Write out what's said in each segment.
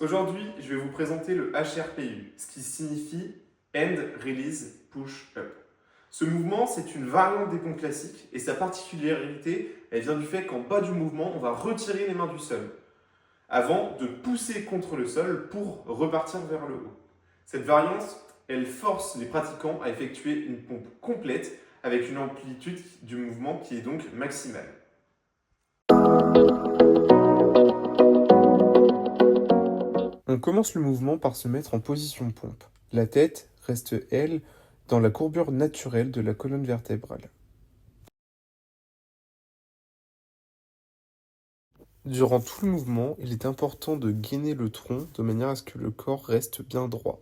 Aujourd'hui, je vais vous présenter le HRPU, ce qui signifie Hand Release Push Up. Ce mouvement, c'est une variante des pompes classiques et sa particularité, elle vient du fait qu'en bas du mouvement, on va retirer les mains du sol avant de pousser contre le sol pour repartir vers le haut. Cette variante, elle force les pratiquants à effectuer une pompe complète avec une amplitude du mouvement qui est donc maximale. On commence le mouvement par se mettre en position pompe. La tête reste, elle, dans la courbure naturelle de la colonne vertébrale. Durant tout le mouvement, il est important de gainer le tronc de manière à ce que le corps reste bien droit.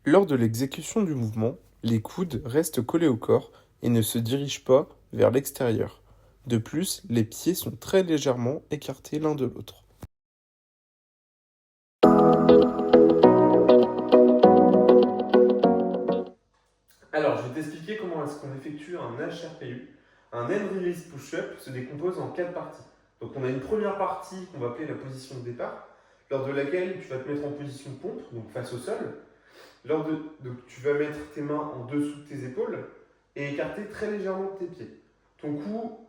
Lors de l'exécution du mouvement, les coudes restent collés au corps et ne se dirigent pas vers l'extérieur. De plus, les pieds sont très légèrement écartés l'un de l'autre. Alors, je vais t'expliquer comment est-ce qu'on effectue un HRPU. Un Hand Release Push-Up se décompose en 4 parties. Donc, on a une première partie qu'on va appeler la position de départ, lors de laquelle tu vas te mettre en position pompe, donc face au sol. Donc, tu vas mettre tes mains en dessous de tes épaules et écarter très légèrement tes pieds. Ton cou,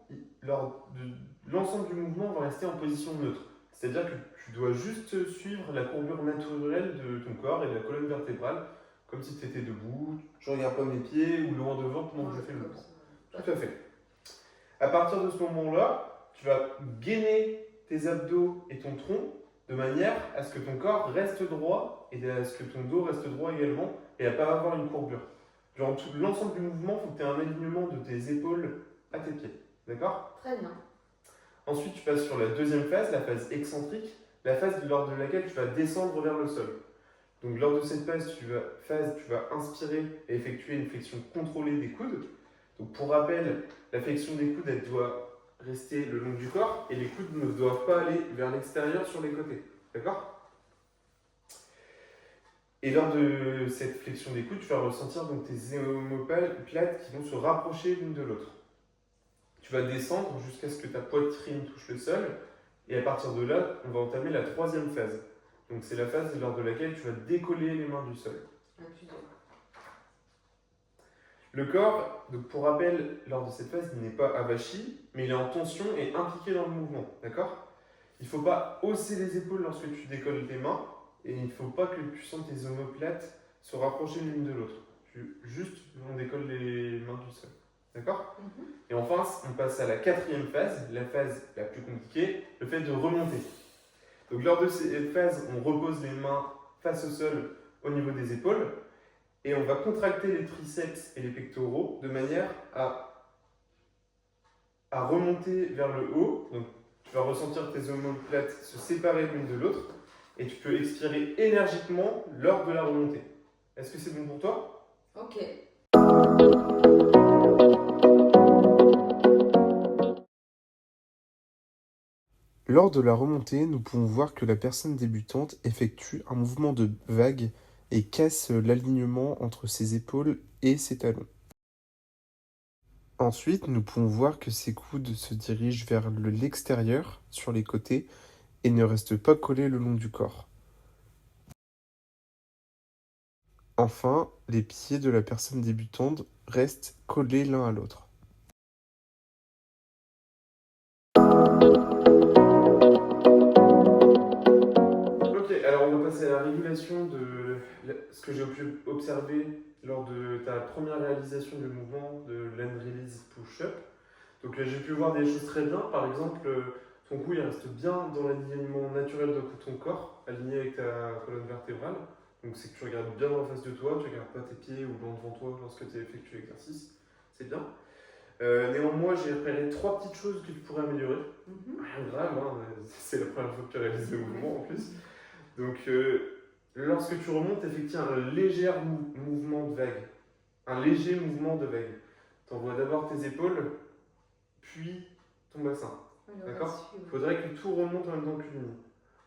lors de l'ensemble du mouvement, va rester en position neutre. C'est-à-dire que tu dois juste suivre la courbure naturelle de ton corps et de la colonne vertébrale, comme si tu étais debout, je regarde pas mes pieds ou loin devant pendant que je fais le mouvement. Tout à fait. À partir de ce moment-là, tu vas gainer tes abdos et ton tronc de manière à ce que ton corps reste droit et à ce que ton dos reste droit également et à ne pas avoir une courbure. Durant tout l'ensemble du mouvement, il faut que tu aies un alignement de tes épaules à tes pieds. D'accord ? Très bien. Ensuite, tu passes sur la deuxième phase, la phase excentrique, la phase lors de laquelle tu vas descendre vers le sol. Donc lors de cette phase, tu vas inspirer et effectuer une flexion contrôlée des coudes. Donc pour rappel, la flexion des coudes, elle doit rester le long du corps et les coudes ne doivent pas aller vers l'extérieur sur les côtés. D'accord ? Et lors de cette flexion des coudes, tu vas ressentir donc tes omoplates qui vont se rapprocher l'une de l'autre. Tu vas descendre jusqu'à ce que ta poitrine touche le sol et à partir de là, on va entamer la troisième phase. Donc c'est la phase lors de laquelle tu vas décoller les mains du sol. Le corps, donc pour rappel, lors de cette phase, il n'est pas avachi, mais il est en tension et impliqué dans le mouvement. D'accord ? Il ne faut pas hausser les épaules lorsque tu décolles tes mains et il ne faut pas que tu sentes tes omoplates se rapprocher l'une de l'autre. Juste, on décolle les mains du sol. D'accord ? Et enfin, on passe à la quatrième phase, la phase la plus compliquée, le fait de remonter. Donc lors de cette phase, on repose les mains face au sol au niveau des épaules et on va contracter les triceps et les pectoraux de manière à remonter vers le haut. Donc tu vas ressentir tes omoplates se séparer l'une de l'autre et tu peux expirer énergiquement lors de la remontée. Est-ce que c'est bon pour toi ? Ok. Lors de la remontée, nous pouvons voir que la personne débutante effectue un mouvement de vague et casse l'alignement entre ses épaules et ses talons. Ensuite, nous pouvons voir que ses coudes se dirigent vers l'extérieur, sur les côtés, et ne restent pas collés le long du corps. Enfin, les pieds de la personne débutante restent collés l'un à l'autre. Ok, alors on va passer à la régulation de ce que j'ai pu observer lors de ta première réalisation du mouvement de Hand Release Push-Up. Donc j'ai pu voir des choses très bien. Par exemple, ton cou il reste bien dans l'alignement naturel de ton corps, aligné avec ta colonne vertébrale. Donc c'est que tu regardes bien en face de toi, tu ne regardes pas tes pieds ou loin devant toi lorsque tu effectues l'exercice. C'est bien. Néanmoins, j'ai repéré 3 petites choses que tu pourrais améliorer. Rien de grave, hein, c'est la première fois que tu réalises le mouvement en plus. Donc, lorsque tu remontes, effectue un léger mouvement de vague. Un léger mouvement de vague. Tu envoies d'abord tes épaules, puis ton bassin. D'accord ? Il faudrait que tout remonte en même temps qu'une ligne.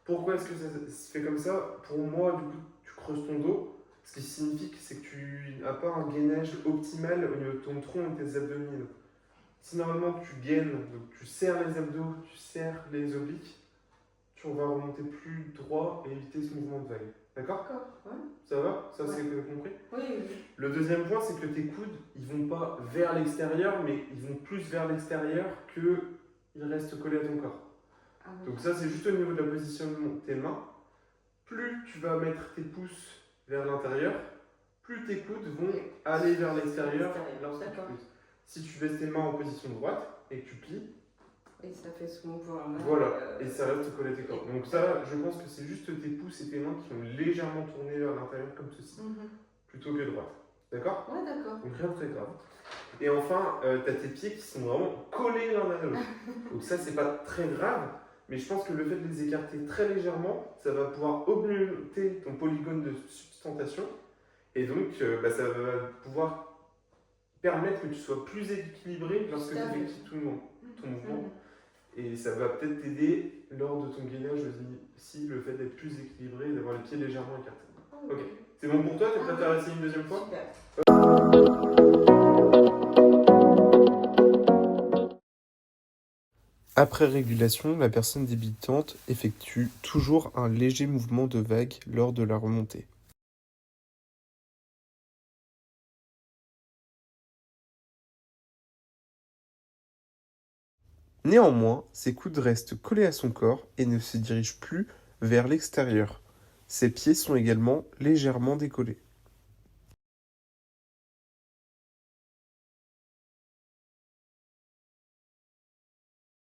Pourquoi est-ce que ça se fait comme ça ? Pour moi, du coup, tu creuses ton dos, ce qui signifie que c'est que tu n'as pas un gainage optimal au niveau de ton tronc et de tes abdominaux. Si normalement tu gaines, donc tu serres les abdos, tu serres les obliques, tu vas remonter plus droit et éviter ce mouvement de vague. D'accord? D'accord, ouais. Ça va? Ça, Ouais. c'est compris? Oui, oui. Le deuxième point, c'est que tes coudes, ils vont pas vers l'extérieur, mais ils vont plus vers l'extérieur qu'ils restent collés à ton corps. Ah, ouais. Donc ça, c'est juste au niveau de la positionnement de tes mains. Plus tu vas mettre tes pouces vers l'intérieur, plus tes coudes vont aller vers l'extérieur lorsque tu D'accord. pousses. Si tu baisses tes mains en position droite et que tu plies, Et ça fait ce mouvement-là. voilà, et ça reste collé à tes corps. Donc ça, je pense que c'est juste tes pouces et tes mains qui vont légèrement tourner vers l'intérieur comme ceci, plutôt que droite. D'accord? Ouais, d'accord. Donc rien de très grave. Et enfin, tu as tes pieds qui sont vraiment collés l'un à l'autre. Donc ça, c'est pas très grave, mais je pense que le fait de les écarter très légèrement, ça va pouvoir augmenter ton polygone de sustentation. Et donc, ça va pouvoir permettre que tu sois plus équilibré lorsque tu effectues ton mouvement. Et ça va peut-être t'aider lors de ton gainage aussi, le fait d'être plus équilibré et d'avoir les pieds légèrement écartés. Ok, c'est bon pour toi? T'es prête à essayer une deuxième fois? Super. Après régulation, la personne débutante effectue toujours un léger mouvement de vague lors de la remontée. Néanmoins, ses coudes restent collés à son corps et ne se dirigent plus vers l'extérieur. Ses pieds sont également légèrement décollés.